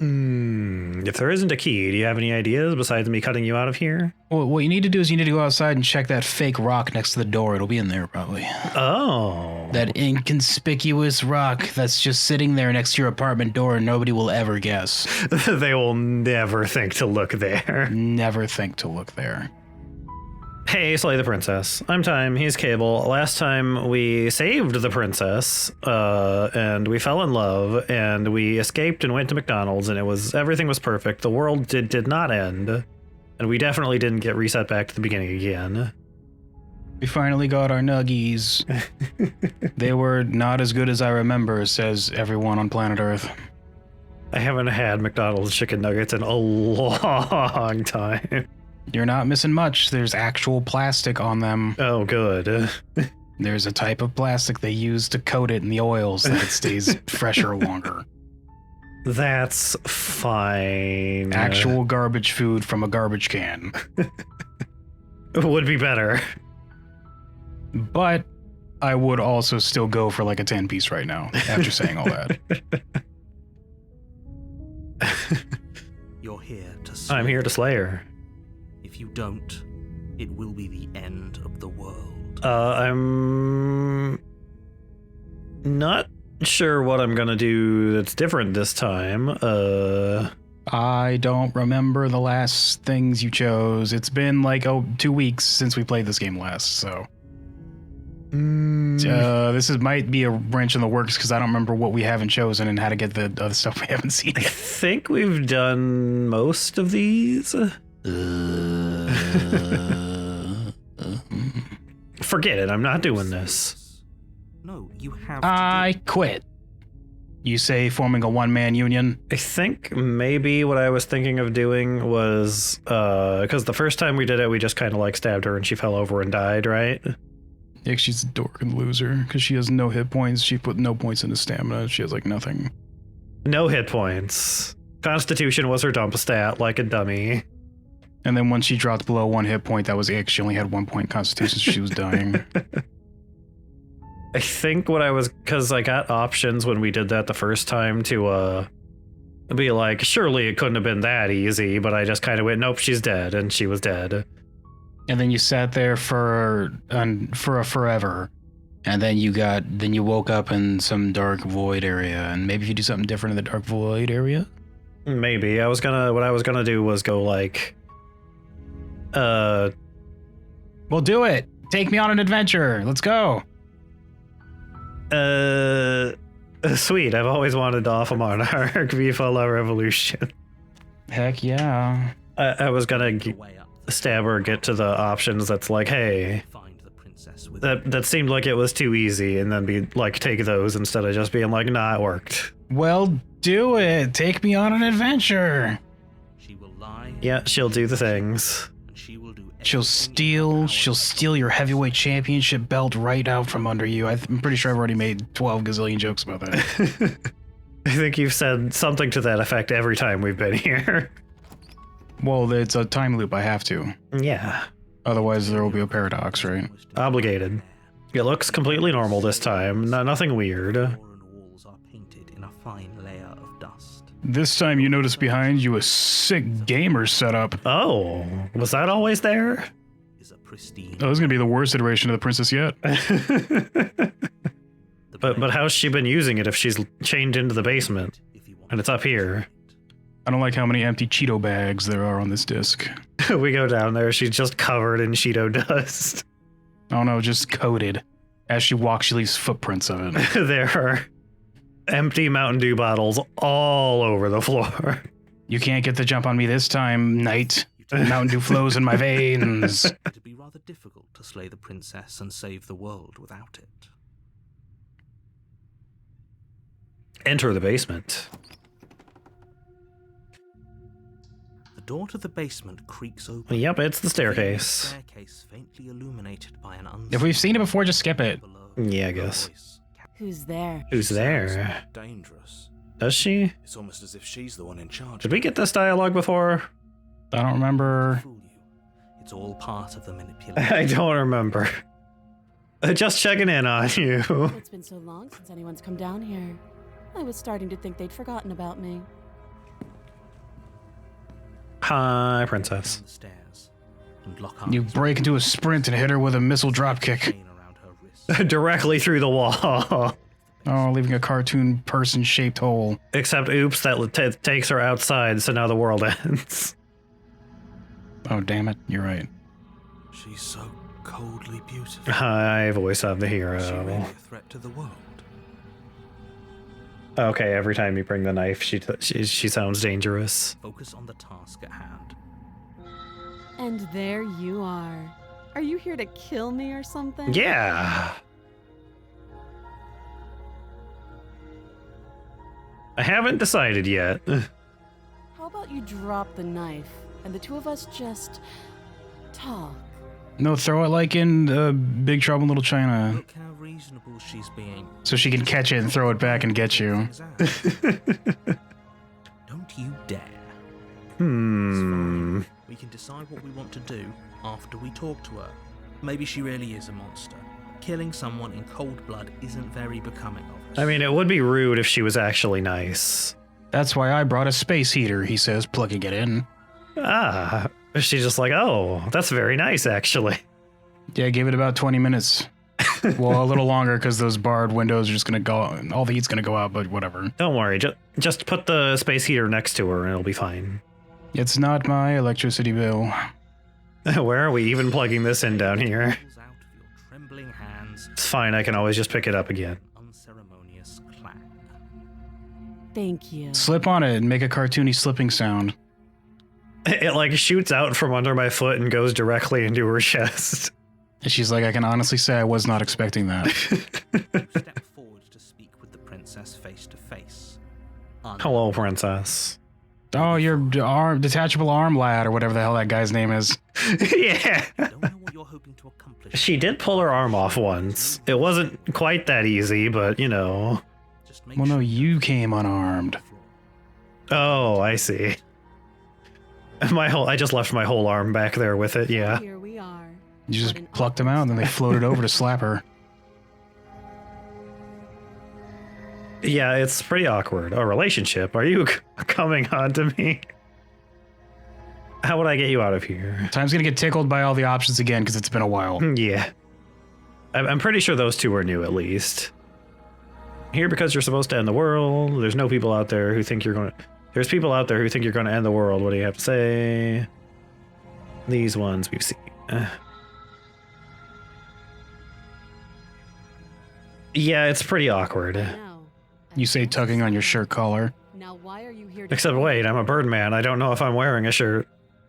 If there isn't a key, do you have any ideas besides me cutting you out of here? Well, what you need to do is you need to go outside and check that fake rock next to the door. It'll be in there, probably. Oh. That inconspicuous rock that's just sitting there next to your apartment door and nobody will ever guess. They will never think to look there. Never think to look there. Hey, Slay the Princess. I'm Time, he's Cable. Last time we saved the princess, and we fell in love, and we escaped and went to McDonald's, and everything was perfect. The world did not end, and we definitely didn't get reset back to the beginning again. We finally got our nuggies. They were not as good as I remember, says everyone on planet Earth. I haven't had McDonald's chicken nuggets in a long time. You're not missing much. There's actual plastic on them. Oh, good. There's a type of plastic they use to coat it in the oil so that it stays fresher longer. That's fine. Actual garbage food from a garbage can. It would be better. But I would also still go for like a 10-piece right now, after saying all that. You're here to slay. I'm here to slay her. If you don't, it will be the end of the world. I'm not sure what I'm gonna do that's different this time. I don't remember the last things you chose. It's been like 2 weeks since we played this game last, so. This might be a wrench in the works because I don't remember what we haven't chosen and how to get the other stuff we haven't seen. I think we've done most of these. Forget it, I'm not doing this. No, you have I quit. You say forming a one-man union? I think maybe what I was thinking of doing was, because the first time we did it, we just kind of like stabbed her and she fell over and died, right? Yeah, she's a dork and loser because she has no hit points. She put no points into stamina. She has like nothing. No hit points. Constitution was her dump stat, like a dummy. And then when she dropped below 1 hit point, that was it. She only had 1 point Constitution, so she was dying. I think what I was, because I got options when we did that the first time to be like, surely it couldn't have been that easy, but I just kind of went, nope, she's dead, and she was dead. And then you sat there for a forever, and then you woke up in some dark void area, and maybe if you do something different in the dark void area? Maybe. What I was gonna do was go like, Well, do it! Take me on an adventure! Let's go! Sweet, I've always wanted to off a monarch, Viva la Revolution. Heck yeah. I was gonna stab her, get to the options that's like, hey, that seemed like it was too easy, and then be like, take those instead of just being like, nah, it worked. Well, do it! Take me on an adventure! She will lie. Yeah, she'll do the things. And she will do She'll steal your heavyweight championship belt right out from under you. I'm pretty sure I've already made 12 gazillion jokes about that. I think you've said something to that effect every time we've been here. Well, it's a time loop, I have to. Yeah. Otherwise there will be a paradox, right? Obligated. It looks completely normal this time, nothing weird. walls are painted in a fine layer of dust. This time you notice behind you a sick gamer setup. Oh, was that always there? Is a pristine. Oh, this is gonna be the worst iteration of the princess yet. But how's she been using it if she's chained into the basement? And it's up here. I don't like how many empty Cheeto bags there are on this disc. We go down there, she's just covered in Cheeto dust. Oh no, just coated. As she walks, she leaves footprints of it. There are empty Mountain Dew bottles all over the floor. You can't get the jump on me this time, knight. Mountain Dew flows in my veins. It'd be rather difficult to slay the princess and save the world without it. Enter the basement. The door to the basement creaks open. Yep, it's the staircase. Staircase faintly illuminated by an If we've seen it before, just skip it. Yeah, I guess. Who's there? Who's there? Dangerous. Does she? It's almost as if she's the one in charge. Did we get this dialogue before? I don't remember. Fool you. It's all part of the manipulation. I don't remember. Just checking in on you. It's been so long since anyone's come down here. I was starting to think they'd forgotten about me. Hi, princess. Down the stairs and lock arms You break into a sprint and hit her with a missile dropkick. chain around her wrist. Directly through the wall. Oh, leaving a cartoon person-shaped hole. Except, oops, that takes her outside, so now the world ends. Oh, damn it. You're right. She's so coldly beautiful. Hi, voice of the Is she really hero. a threat to the world? Okay, every time you bring the knife, she sounds dangerous. Focus on the task at hand. And there you are. Are you here to kill me or something? Yeah. I haven't decided yet. How about you drop the knife and the two of us just talk? No, throw it like in Big Trouble in Little China. Look how reasonable she's being. So she can catch it and throw it back and get you. Don't you dare. Hmm. We can decide what we want to do after we talk to her. Maybe she really is a monster. Killing someone in cold blood isn't very becoming of her. I mean, it would be rude if she was actually nice. That's why I brought a space heater, he says, plugging it in. Ah. She's just like, oh, that's very nice, actually. Yeah, give it about 20 minutes. Well, a little longer because those barred windows are just going to go out. All the heat's going to go out, but whatever. Don't worry, just put the space heater next to her and it'll be fine. It's not my electricity bill. Where are we even plugging this in down here? Falls out of your trembling hands. It's fine, I can always just pick it up again. Unceremonious clang. Thank you. Slip on it and make a cartoony slipping sound. It like shoots out from under my foot and goes directly into her chest. And she's like, I can honestly say I was not expecting that. Step forward to speak with the princess face to face. Hello, princess. Oh, your detachable arm lad, or whatever the hell that guy's name is. Yeah. Don't know what you're hoping to accomplish. She did pull her arm off once. It wasn't quite that easy, but you know. Just make Well, no, sure you came unarmed. Oh, I see. I just left my whole arm back there with it, yeah. Here we are. You just What an plucked them out, and then they floated over to slap her. Yeah, it's pretty awkward. A relationship? Are you coming on to me? How would I get you out of here? Time's gonna get tickled by all the options again because it's been a while. Yeah. I'm pretty sure those two are new, at least. Here because you're supposed to end the world. There's no people out there who think you're going to... There's people out there who think you're going to end the world. What do you have to say? These ones we've seen. Yeah, it's pretty awkward. Now, You say tugging on your shirt collar. Now why are you here to Except wait, I'm a Birdman. I don't know if I'm wearing a shirt.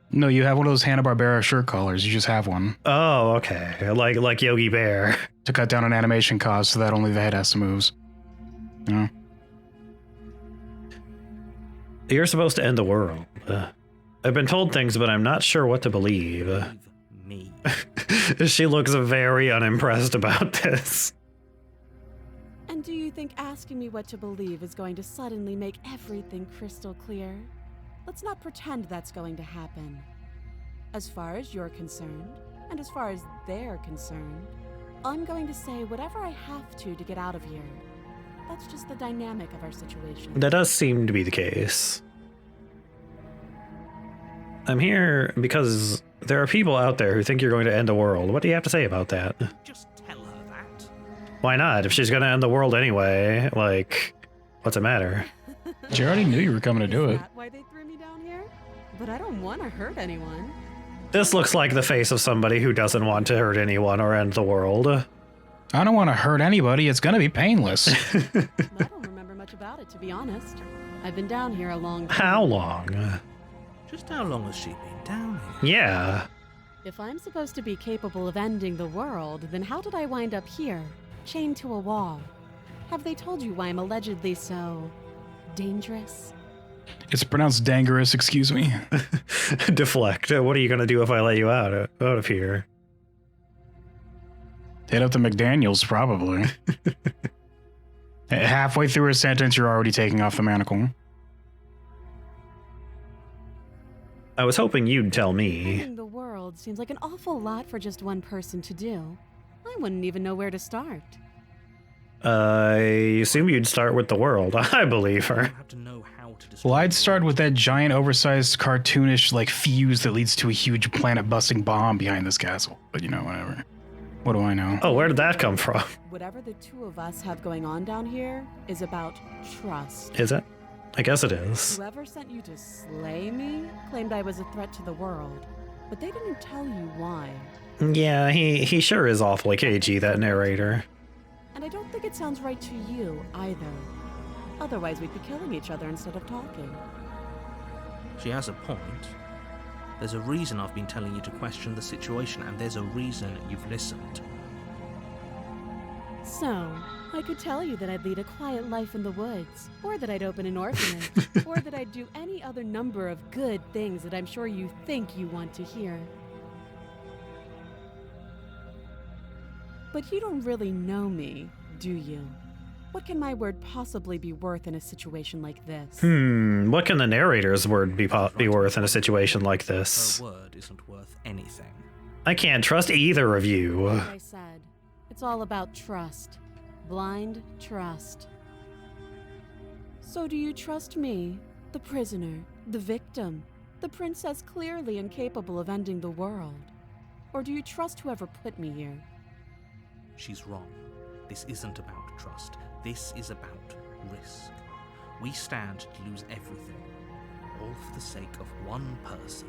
No, you have one of those Hanna-Barbera shirt collars. You just have one. Oh, okay. Like Yogi Bear. To cut down on animation costs so that only the head has to move. You know? You're supposed to end the world. I've been told things, but I'm not sure what to believe. me. She looks very unimpressed about this. And do you think asking me what to believe is going to suddenly make everything crystal clear? Let's not pretend that's going to happen. As far as you're concerned, and as far as they're concerned, I'm going to say whatever I have to get out of here. That's just the dynamic of our situation. That does seem to be the case. I'm here because there are people out there who think you're going to end the world. What do you have to say about that? Just tell her that. Why not? If she's going to end the world anyway, like, what's it matter? She already knew you were coming to do Is it. that why they threw me down here? But I don't want to hurt anyone. This looks like the face of somebody who doesn't want to hurt anyone or end the world. I don't want to hurt anybody. It's going to be painless. I don't remember much about it, to be honest. I've been down here a long time. How long? Just how long has she been down here? Yeah. If I'm supposed to be capable of ending the world, then how did I wind up here, chained to a wall? Have they told you why I'm allegedly so dangerous? It's pronounced dangerous, excuse me. Deflect. What are you going to do if I let you out of here? Hit up the McDaniels, probably. Halfway through a sentence, you're already taking off the manacle. I was hoping you'd tell me. Ending the world seems like an awful lot for just one person to do. I wouldn't even know where to start. I assume you'd start with the world. I believe You her. don't have to know how how to destroy Well, I'd the start world. with that giant, oversized, cartoonish, like, fuse that leads to a huge planet-busting bomb behind this castle. But, you know, whatever. What do I know? Oh, where did that come from? Whatever the two of us have going on down here is about trust. Is it? I guess it is. Whoever sent you to slay me claimed I was a threat to the world, but they didn't tell you why. Yeah, he sure is awfully cagey, that narrator. And I don't think it sounds right to you either. Otherwise, we'd be killing each other instead of talking. She has a point. There's a reason I've been telling you to question the situation, and there's a reason you've listened. So, I could tell you that I'd lead a quiet life in the woods, or that I'd open an orphanage, or that I'd do any other number of good things that I'm sure you think you want to hear. But you don't really know me, do you? What can my word possibly be worth in a situation like this? What can the narrator's word be worth in a situation like this? Her word isn't worth anything. I can't trust either of you. Like I said, it's all about trust. Blind trust. So do you trust me, the prisoner, the victim, the princess clearly incapable of ending the world? Or do you trust whoever put me here? She's wrong. This isn't about trust. This is about risk. We stand to lose everything, all for the sake of one person,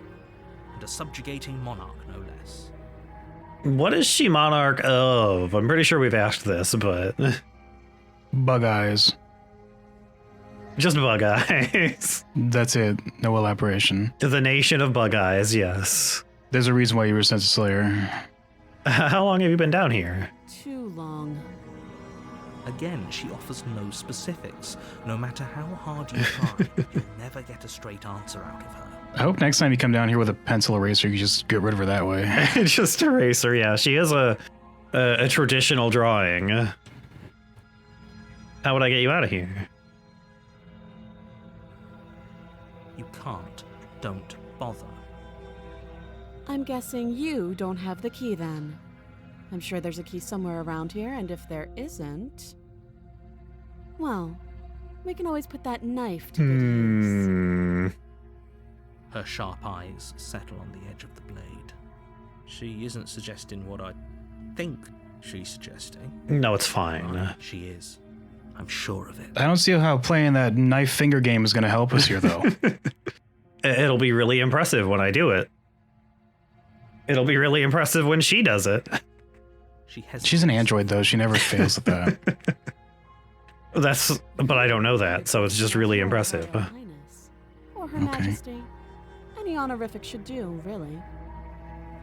and a subjugating monarch, no less. What is she monarch of? I'm pretty sure we've asked this, but Bug eyes. just bug eyes. That's it. No elaboration. The nation of bug eyes, yes. There's a reason why you were sent to Slayer. How long have you been down here? Too long. Again, she offers no specifics. No matter how hard you try, you'll never get a straight answer out of her. I hope next time you come down here with a pencil eraser, you just get rid of her that way. Just erase her, yeah. She is a traditional drawing. How would I get you out of here? You can't. Don't bother. I'm guessing you don't have the key then. I'm sure there's a key somewhere around here, and if there isn't... well, we can always put that knife to good use. Her sharp eyes settle on the edge of the blade. She isn't suggesting what I think she's suggesting. No, it's fine. Right, she is. I'm sure of it. I don't see how playing that knife finger game is going to help us here, though. It'll be really impressive when I do it. It'll be really impressive when she does it. She's an android, though. She never fails at that. But I don't know that, so it's just really impressive. Royal Highness, or Her Okay. Majesty. Any honorific should do, really.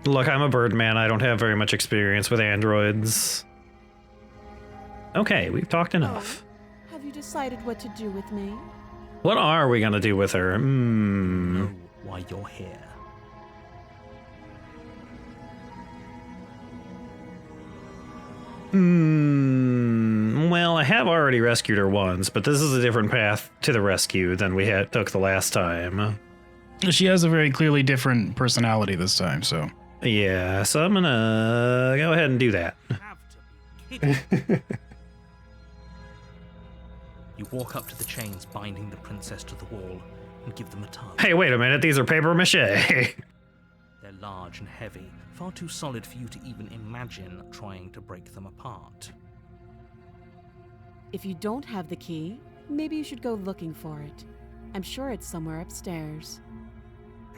Look, I'm a birdman. I don't have very much experience with androids. Okay, we've talked enough. Oh, have you decided what to do with me? What are we gonna do with her? Know why you're here. Well, I have already rescued her once, but this is a different path to the rescue than we took the last time. She has a very clearly different personality this time, so. Yeah, so I'm gonna go ahead and do that. Have to be kidding. You walk up to the chains binding the princess to the wall and give them a tug. Hey, wait a minute, these are paper mache. They're large and heavy, far too solid for you to even imagine trying to break them apart. If you don't have the key, maybe you should go looking for it. I'm sure it's somewhere upstairs.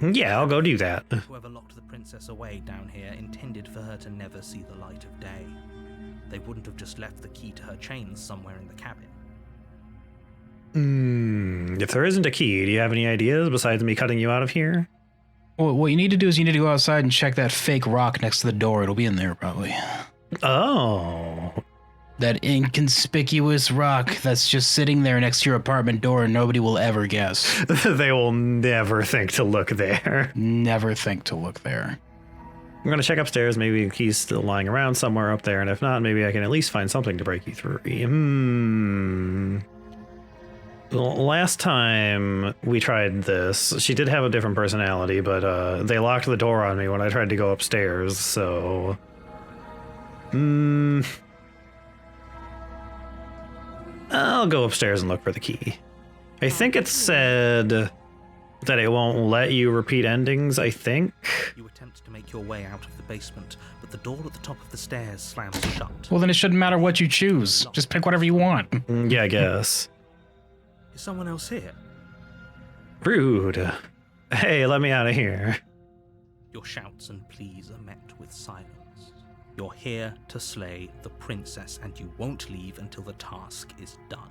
Yeah, I'll go do that. Whoever locked the princess away down here intended for her to never see the light of day. They wouldn't have just left the key to her chains somewhere in the cabin. If there isn't a key, do you have any ideas besides me cutting you out of here? Well, what you need to do is you need to go outside and check that fake rock next to the door. It'll be in there, probably. Oh. That inconspicuous rock that's just sitting there next to your apartment door and nobody will ever guess. They will never think to look there. Never think to look there. I'm gonna check upstairs, maybe the key's still lying around somewhere up there, and if not, maybe I can at least find something to break you through. The last time we tried this, she did have a different personality, but they locked the door on me when I tried to go upstairs, so... I'll go upstairs and look for the key. I think it said that it won't let you repeat endings, I think. You attempt to make your way out of the basement, but the door at the top of the stairs slams shut. Well, then it shouldn't matter what you choose. Just pick whatever you want. Yeah, I guess. Is someone else here? Rude. Hey, let me out of here. Your shouts and pleas are met with silence. You're here to slay the princess, and you won't leave until the task is done.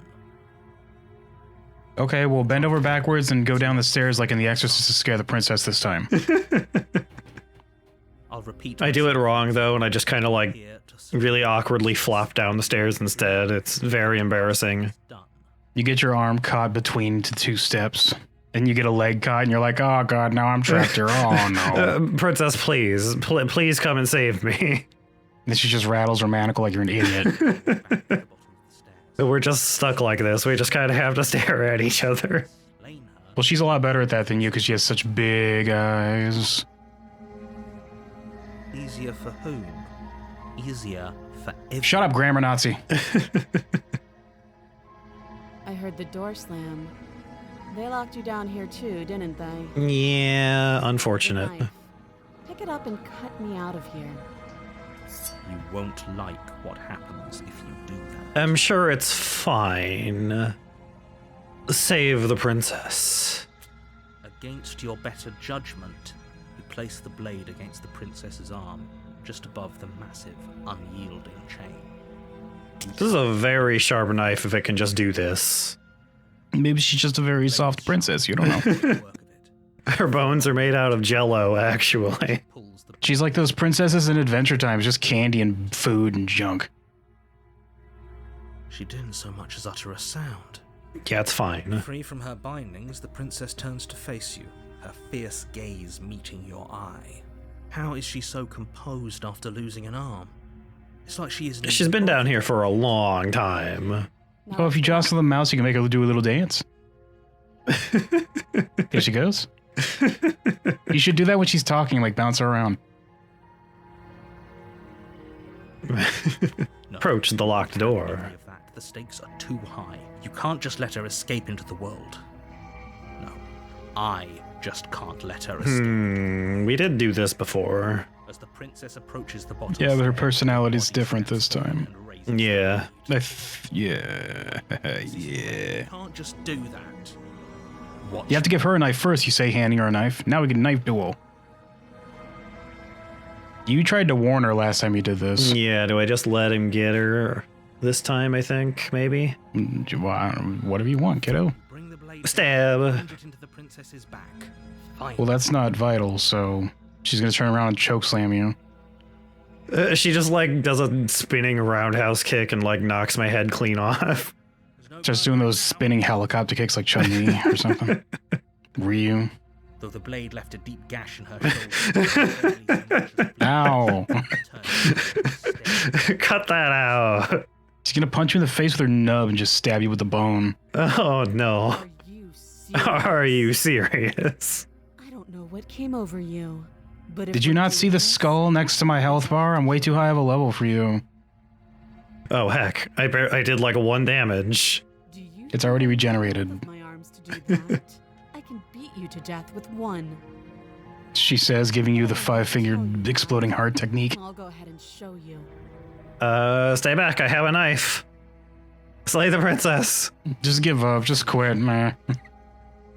Okay, well, bend over backwards and go down the stairs like in The Exorcist to scare the princess this time. I'll repeat. I do it wrong, though, and I just kind of like Here to slay really awkwardly flop down the stairs instead. It's very embarrassing. done. You get your arm caught between the two steps, and you get a leg caught, and you're like, oh god, now I'm trapped here. Oh no. Princess, please. Please come and save me. Then she just rattles her manacle like you're an idiot. Back to the bottom of the stairs. We're just stuck like this. We just kind of have to stare at each other. Slain her. Well, she's a lot better at that than you because she has such big eyes. Easier for whom? Easier for everyone. Shut up, grammar Nazi. I heard the door slam. They locked you down here too, didn't they? Yeah, unfortunate. Knife. Pick it up and cut me out of here. You won't like what happens if you do that. I'm sure it's fine. Save the princess. Against your better judgment, you place the blade against the princess's arm, just above the massive, unyielding chain. This is a very sharp knife if it can just do this. Maybe she's just a very soft princess. You don't know. Work of it. Her bones are made out of jello, actually. Pulls the She's like those princesses in Adventure Time, it's just candy and food and junk. She didn't so much as utter a sound. Yeah, it's fine. Free from her bindings, the princess turns to face you, her fierce gaze meeting your eye. How is she so composed after losing an arm? It's like she isn't. She's been down here for a long time. Oh, if you jostle the mouse, you can make her do a little dance. There she goes. You should do that when she's talking, like bounce her around. No. Approach the locked door. Any of that. The stakes are too high. You can't just let her escape into the world. No, I just can't let her escape. We did do this before. As the princess approaches the bottom. Yeah, but her step, personality's body different snaps this time. and raises Yeah. Yeah. Yeah. You can't just do that. Watch. You have to give her a knife first, you say, handing her a knife. Now we get a knife duel. You tried to warn her last time you did this. Yeah, do I just let him get her this time, I think, maybe? Whatever you want, kiddo. Bring the blade Stab. down, plunge it into the princess's back. Fine. Well, that's not vital, so she's gonna turn around and chokeslam you. She just, like, does a spinning roundhouse kick and, like, knocks my head clean off. There's no Just guard doing those now. spinning helicopter kicks like Chun-Li or something. Ryu. Though the blade left a deep gash in her shoulder. Ow. Cut that out. She's gonna punch you in the face with her nub and just stab you with the bone. Oh, no. Are you serious? Are you serious? I don't know what came over you, but if Did you we're not see doing the this, skull next to my health bar? I'm way too high of a level for you. Oh, heck. I did, like, 1 damage. do you It's think already I have regenerated. both of my arms to do that? I can beat you to death with one. She says, giving you the 5-fingered exploding heart technique. I'll go ahead and show you. Stay back. I have a knife. Slay the princess. Just give up. Just quit, man.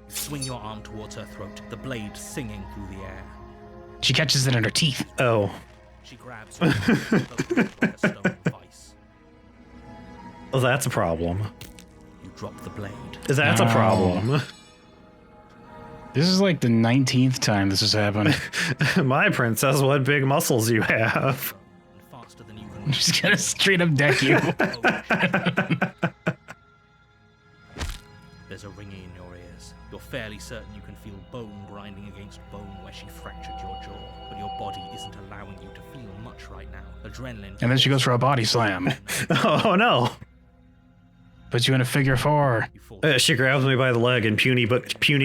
Swing your arm towards her throat, the blade singing through the air. She catches it in her teeth. Oh. She grabs her like a stone vice. Well, that's a problem. You drop the blade. That's a Ow. problem. This is like the 19th time this has happened. My princess, what big muscles you have. And faster than you can. She's gonna straight up deck you. There's a ringing in your ears. You're fairly certain you can feel bone grinding against bone where she fractured your jaw, but your body isn't allowing you to feel much right now. Adrenaline. And then she goes for a body slam. Oh, no. Puts you in a figure 4. You fall She grabs me by the leg and puny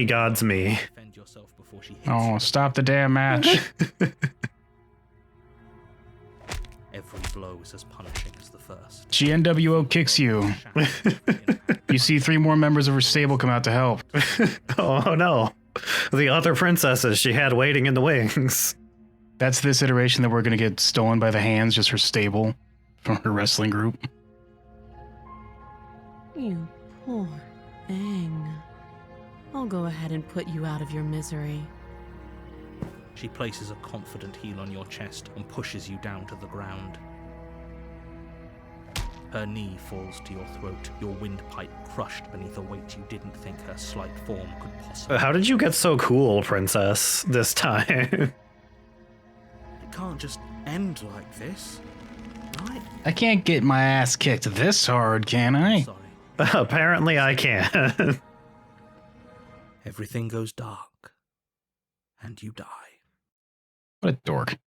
gods me. defend yourself before she hits Oh, you. stop the damn match. Every blow is as punishing as the first. GNWO kicks you. You see 3 more members of her stable come out to help. Oh no. The other princesses she had waiting in the wings. That's this iteration that we're going to get stolen by the hands, just her stable from her wrestling group. You poor thing. I'll go ahead and put you out of your misery. She places a confident heel on your chest and pushes you down to the ground. Her knee falls to your throat, your windpipe crushed beneath a weight you didn't think her slight form could possibly. How did you get so cool, princess, this time? It can't just end like this, right? I can't get my ass kicked this hard, can I? Sorry. Apparently I can. Everything goes dark, and you die. What a dork.